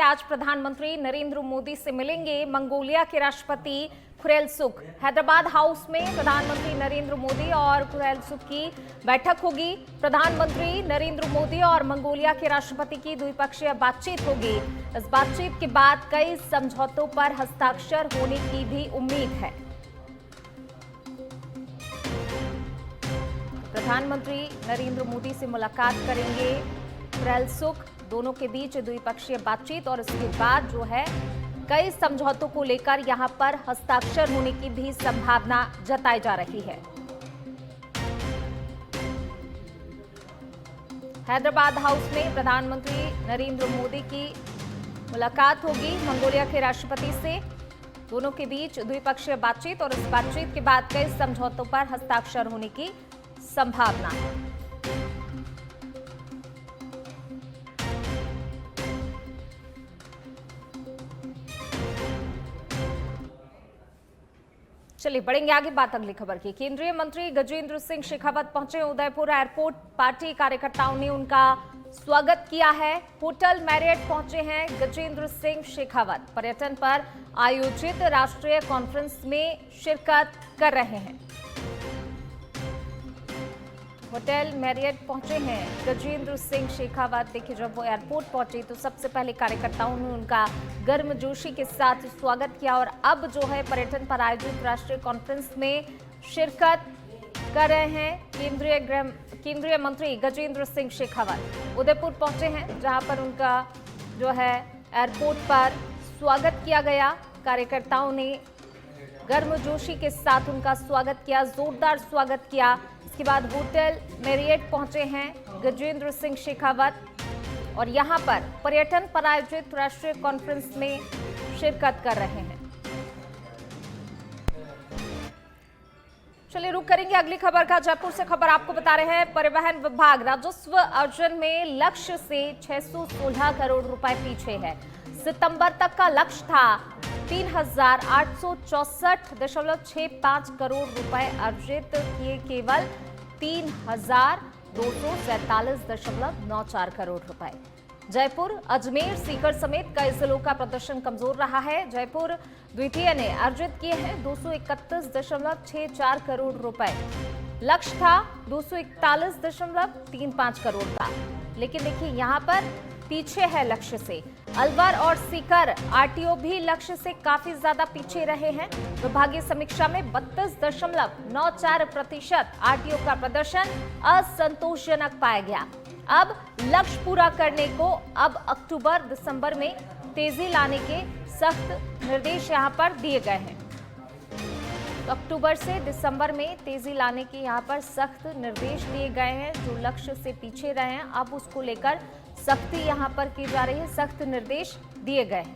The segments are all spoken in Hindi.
आज प्रधानमंत्री नरेंद्र मोदी से मिलेंगे मंगोलिया के राष्ट्रपति खुरेलसुख। हैदराबाद हाउस में प्रधानमंत्री नरेंद्र मोदी और खुरेलसुख की बैठक होगी। प्रधानमंत्री नरेंद्र मोदी और मंगोलिया के राष्ट्रपति की द्विपक्षीय बातचीत होगी। इस बातचीत के बाद कई समझौतों पर हस्ताक्षर होने की भी उम्मीद है। प्रधानमंत्री नरेंद्र मोदी से मुलाकात करेंगे खुरेलसुख। दोनों के बीच द्विपक्षीय बातचीत और इसके बाद जो है कई समझौतों को लेकर यहां पर हस्ताक्षर होने की भी संभावना जताई जा रही है। हैदराबाद हाउस में प्रधानमंत्री नरेंद्र मोदी की मुलाकात होगी मंगोलिया के राष्ट्रपति से। दोनों के बीच द्विपक्षीय बातचीत और इस बातचीत के बाद कई समझौतों पर हस्ताक्षर होने की संभावना है। चलिए बढ़ेंगे आगे बात अगली खबर की। केंद्रीय मंत्री गजेंद्र सिंह शेखावत पहुंचे उदयपुर एयरपोर्ट। पार्टी कार्यकर्ताओं ने उनका स्वागत किया है। होटल मैरियट पहुंचे हैं गजेंद्र सिंह शेखावत। पर्यटन पर आयोजित राष्ट्रीय कॉन्फ्रेंस में शिरकत कर रहे हैं। होटल मैरियट पहुंचे हैं गजेंद्र सिंह शेखावत। देखिए, जब वो एयरपोर्ट पहुंचे तो सबसे पहले कार्यकर्ताओं ने उनका गर्मजोशी के साथ स्वागत किया और अब जो है पर्यटन पर आयोजित राष्ट्रीय कॉन्फ्रेंस में शिरकत कर रहे हैं केंद्रीय मंत्री गजेंद्र सिंह शेखावत। उदयपुर पहुंचे हैं जहां पर उनका जो है एयरपोर्ट पर स्वागत किया गया। कार्यकर्ताओं ने गर्मजोशी के साथ उनका स्वागत किया, जोरदार स्वागत किया। इसके बाद होटल मैरियट पहुंचे हैं गजेंद्र सिंह शेखावत और यहां पर पर्यटन पर आयोजित राष्ट्रीय कॉन्फ्रेंस में शिरकत कर रहे हैं। चलिए रुक करेंगे अगली खबर का। जयपुर से खबर आपको बता रहे हैं, परिवहन विभाग राजस्व अर्जन में लक्ष्य से 616 करोड़ रुपए पीछे है। सितंबर तक का लक्ष्य था 3,864.65 करोड़ रुपए अर्जित किए, केवल 3,247.94 करोड़ रुपए। जयपुर, अजमेर, सीकर समेत कई जिलों का प्रदर्शन कमजोर रहा है। जयपुर द्वितीय ने अर्जित किए हैं 231.64 करोड़ रुपए। लक्ष्य था 241.35 करोड़ का, लेकिन देखिए यहां पर पीछे है लक्ष्य से। अलवर और सीकर आरटीओ भी लक्ष्य से काफी ज्यादा पीछे रहे हैं। विभागीय समीक्षा में 32.94% आरटीओ का प्रदर्शन असंतोषजनक पाया गया। अब लक्ष्य पूरा करने को अब अक्टूबर दिसंबर में तेजी लाने के सख्त निर्देश यहां पर दिए गए हैं। तो अक्टूबर से दिसंबर में तेजी लाने के यहां पर सख्त निर्देश दिए गए हैं। जो लक्ष्य से पीछे रहे हैं अब उसको लेकर सख्ती यहां पर की जा रही है, सख्त निर्देश दिए गए हैं।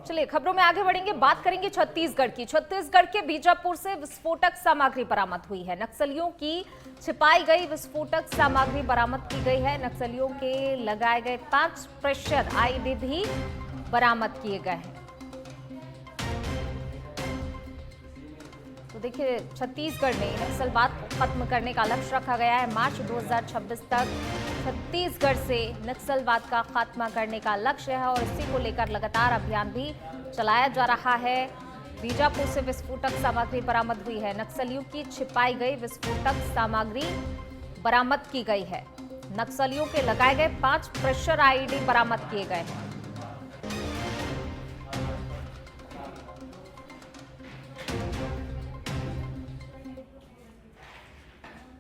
चलिए खबरों में आगे बढ़ेंगे, बात करेंगे छत्तीसगढ़ की। छत्तीसगढ़ के बीजापुर से विस्फोटक सामग्री बरामद हुई है। नक्सलियों की छिपाई गई विस्फोटक सामग्री बरामद की गई है। नक्सलियों के लगाए गए 5 प्रेशर आईईडी भी बरामद किए गए हैं। तो देखिए, छत्तीसगढ़ में नक्सलवाद को खत्म करने का लक्ष्य रखा गया है। मार्च 2026 तक छत्तीसगढ़ से नक्सलवाद का खात्मा करने का लक्ष्य है और इसी को लेकर लगातार अभियान भी चलाया जा रहा है। बीजापुर से विस्फोटक सामग्री बरामद हुई है। नक्सलियों की छिपाई गई विस्फोटक सामग्री बरामद की गई है। नक्सलियों के लगाए गए 5 प्रेशर आईईडी बरामद किए गए हैं।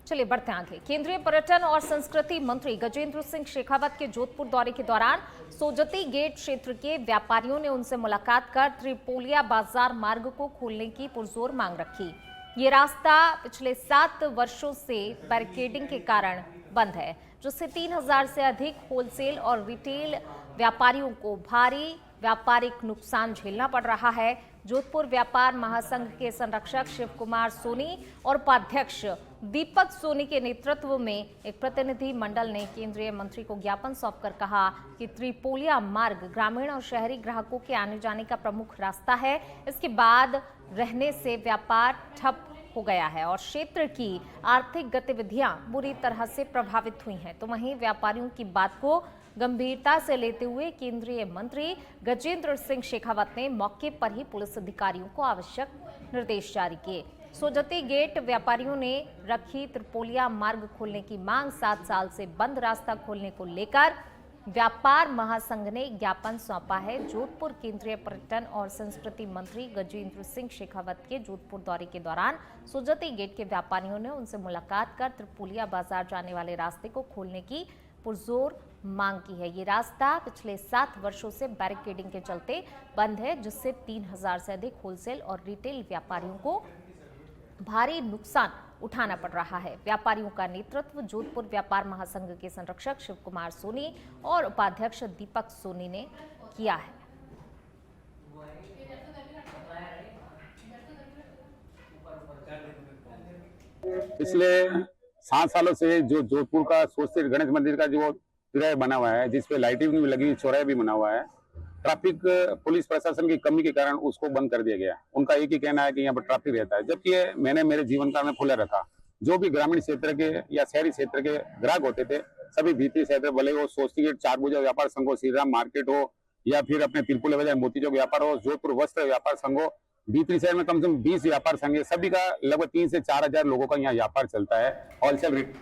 चलिए बढ़ते हैं आगे। केंद्रीय पर्यटन और संस्कृति मंत्री गजेंद्र सिंह शेखावत के जोधपुर दौरे के दौरान सोजती गेट क्षेत्र के व्यापारियों ने उनसे मुलाकात कर त्रिपोलिया बाजार मार्ग को खोलने की पुरजोर मांग रखी। ये रास्ता पिछले 7 वर्षों से बैरिकेडिंग के कारण बंद है, जिससे 3000 से अधिक होलसेल और रिटेल व्यापारियों को भारी व्यापारिक नुकसान झेलना पड़ रहा है। जोधपुर व्यापार महासंघ के संरक्षक शिव कुमार सोनी और उपाध्यक्ष दीपक सोनी के नेतृत्व में एक प्रतिनिधि मंडल ने केंद्रीय मंत्री को ज्ञापन सौंपकर कहा कि त्रिपोलिया मार्ग ग्रामीण और शहरी ग्राहकों के आने जाने का प्रमुख रास्ता है। इसके बाद रहने से व्यापार ठप हो गया है और क्षेत्र की आर्थिक गतिविधियां बुरी तरह से प्रभावित हुई हैं। तो वहीं व्यापारियों की बात को गंभीरता से लेते हुए केंद्रीय मंत्री गजेंद्र सिंह शेखावत ने मौके पर ही पुलिस अधिकारियों को आवश्यक निर्देश जारी किए। सोजती गेट व्यापारियों ने रखी त्रिपोलिया मार्ग खोलने की मांग। 7 साल से बंद रास्ता खोलने को लेकर व्यापार महासंघ ने ज्ञापन सौंपा है। जोधपुर केंद्रीय पर्यटन और संस्कृति मंत्री गजेंद्र सिंह शेखावत के जोधपुर दौरे के दौरान सोजती गेट के व्यापारियों ने उनसे मुलाकात कर त्रिपोलिया बाजार जाने वाले रास्ते को खोलने की पुरजोर मांग की है। ये रास्ता पिछले 7 वर्षों से बैरिकेडिंग के चलते बंद है, जिससे 3000 से अधिक होलसेल और रिटेल व्यापारियों को भारी नुकसान उठाना पड़ रहा है। व्यापारियों का नेतृत्व जोधपुर व्यापार महासंघ के संरक्षक शिव कुमार सोनी और उपाध्यक्ष दीपक सोनी ने किया है। पिछले 7 सालों से जो जोधपुर का स्वस्तिक गणेश मंदिर का जो किराया बना हुआ है, जिसपे लाइटिंग भी लगी, चौराहा भी बना हुआ है, ट्रैफिक पुलिस प्रशासन की कमी के कारण उसको बंद कर दिया गया। उनका एक ही कहना है कि यहाँ पर ट्रैफिक रहता है, जबकि मैंने मेरे जीवन काल में खुला रखा। जो भी ग्रामीण क्षेत्र के या शहरी क्षेत्र के ग्राहक होते थे, सभी भीतरी क्षेत्र, भले वो स्वस्तिक गेट, चारभुजा व्यापार संघ हो, श्री राम मार्केट हो, या फिर अपने तिरपुले बाजार मोती चौक व्यापार हो, जोधपुर वस्त्र व्यापार संघ हो, भीतरी शहर में कम से कम 20 व्यापार संघ है। सभी का लगभग 3 से 4 हजार लोगों का यहाँ व्यापार चलता है। होलसेल।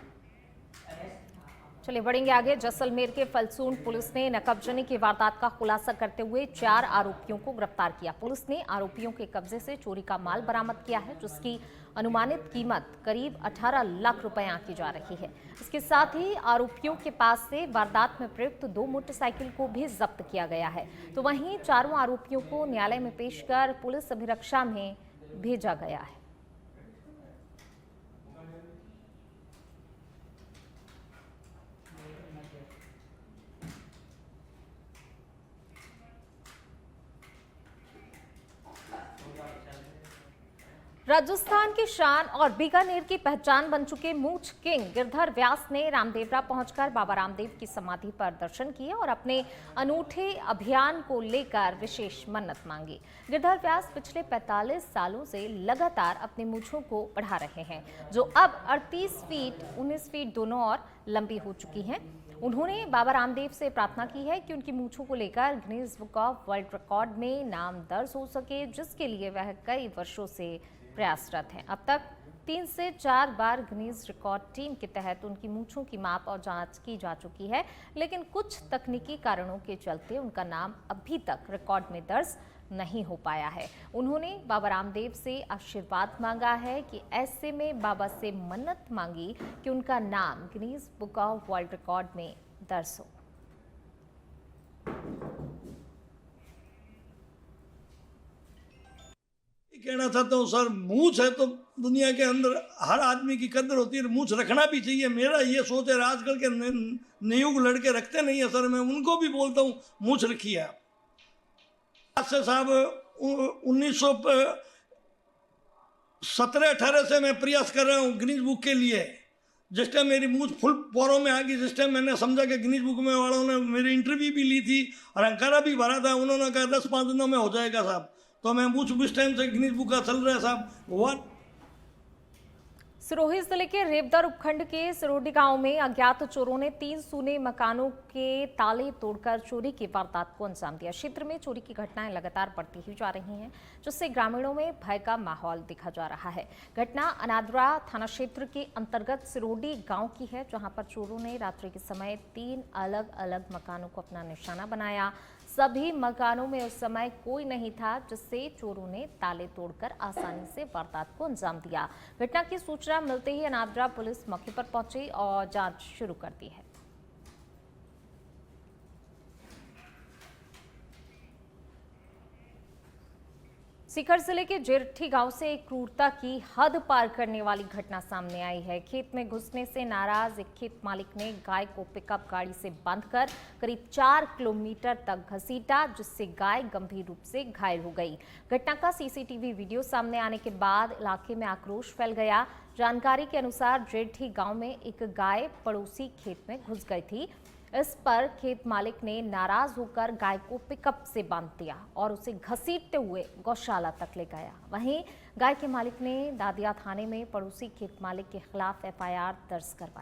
चलिए बढ़ेंगे आगे। जैसलमेर के फलसून पुलिस ने नकबजनी की वारदात का खुलासा करते हुए 4 आरोपियों को गिरफ्तार किया। पुलिस ने आरोपियों के कब्जे से चोरी का माल बरामद किया है, जिसकी अनुमानित कीमत करीब 18 लाख रुपए आंकी जा रही है। इसके साथ ही आरोपियों के पास से वारदात में प्रयुक्त 2 मोटरसाइकिल को भी जब्त किया गया है। तो वहीं चारों आरोपियों को न्यायालय में पेश कर पुलिस अभिरक्षा में भेजा गया है। राजस्थान की शान और बीकानेर की पहचान बन चुके मूंछ किंग गिरधर व्यास ने रामदेवरा पहुंचकर बाबा रामदेव की समाधि पर दर्शन किए और अपने अनूठे अभियान को लेकर विशेष मन्नत मांगी। गिरधर व्यास पिछले 45 सालों से लगातार अपनी मूंछों को बढ़ा रहे हैं, जो अब 38 फीट 19 फीट दोनों ओर लंबी हो चुकी हैं। उन्होंने बाबा रामदेव से प्रार्थना की है कि उनकी मूंछों को लेकर Guinness book of world record में नाम दर्ज हो सके, जिसके लिए वह कई वर्षों से प्रयासरत हैं। अब तक 3 से 4 बार गिनीज रिकॉर्ड टीम के तहत उनकी मूंछों की माप और जांच की जा चुकी है, लेकिन कुछ तकनीकी कारणों के चलते उनका नाम अभी तक रिकॉर्ड में दर्ज नहीं हो पाया है। उन्होंने बाबा रामदेव से आशीर्वाद मांगा है कि ऐसे में बाबा से मन्नत मांगी कि उनका नाम Guinness book of world record में दर्ज हो। कहना चाहता हूँ सर, मूछ है तो दुनिया के अंदर हर आदमी की कदर होती है, मूछ रखना भी चाहिए। मेरा ये सोच है, आजकल के नयुग लड़के रखते नहीं है सर, मैं उनको भी बोलता हूँ मूछ रखी है। आज से साहब 1917-18 से मैं प्रयास कर रहा हूँ गिनीज बुक के लिए। जिस टाइम मेरी मूछ फुल पौरों में आ गई, जिस टाइम मैंने समझा कि गिनीज बुक में वालों ने मेरी इंटरव्यू भी ली थी और अंकारा भी भरा था, उन्होंने कहा 10-5 दिनों में हो जाएगा साहब। तो मैं मूछ उस टाइम से गिनीज बुक का चल रहा है साहब। सिरोही जिले के रेवदर उपखंड के सिरोडी गांव में अज्ञात चोरों ने 3 सूने मकानों के ताले तोड़कर चोरी की वारदात को अंजाम दिया। क्षेत्र में चोरी की घटनाएं लगातार बढ़ती ही जा रही हैं, जिससे ग्रामीणों में भय का माहौल देखा जा रहा है। घटना अनादरा थाना क्षेत्र के अंतर्गत सिरोडी गांव की है, जहां पर चोरों ने रात्रि के समय 3 अलग अलग मकानों को अपना निशाना बनाया। सभी मकानों में उस समय कोई नहीं था, जिससे चोरों ने ताले तोड़कर आसानी से वारदात को अंजाम दिया। घटना की सूचना मिलते ही अनादरा पुलिस मौके पर पहुंची और जांच शुरू कर दी है। सीकर जिले के जेरठी गांव से एक क्रूरता की हद पार करने वाली घटना सामने आई है। खेत में घुसने से नाराज एक खेत मालिक ने गाय को पिकअप गाड़ी से बांधकर करीब 4 किलोमीटर तक घसीटा, जिससे गाय गंभीर रूप से घायल हो गई। घटना का सीसीटीवी वीडियो सामने आने के बाद इलाके में आक्रोश फैल गया। जानकारी के अनुसार जेरठी गांव में एक गाय पड़ोसी खेत में घुस गई थी। इस पर खेत मालिक ने नाराज होकर गाय को पिकअप से बांध दिया और उसे घसीटते हुए गौशाला तक ले गया। वहीं गाय के मालिक ने दादिया थाने में पड़ोसी खेत मालिक के खिलाफ FIR दर्ज करवाई।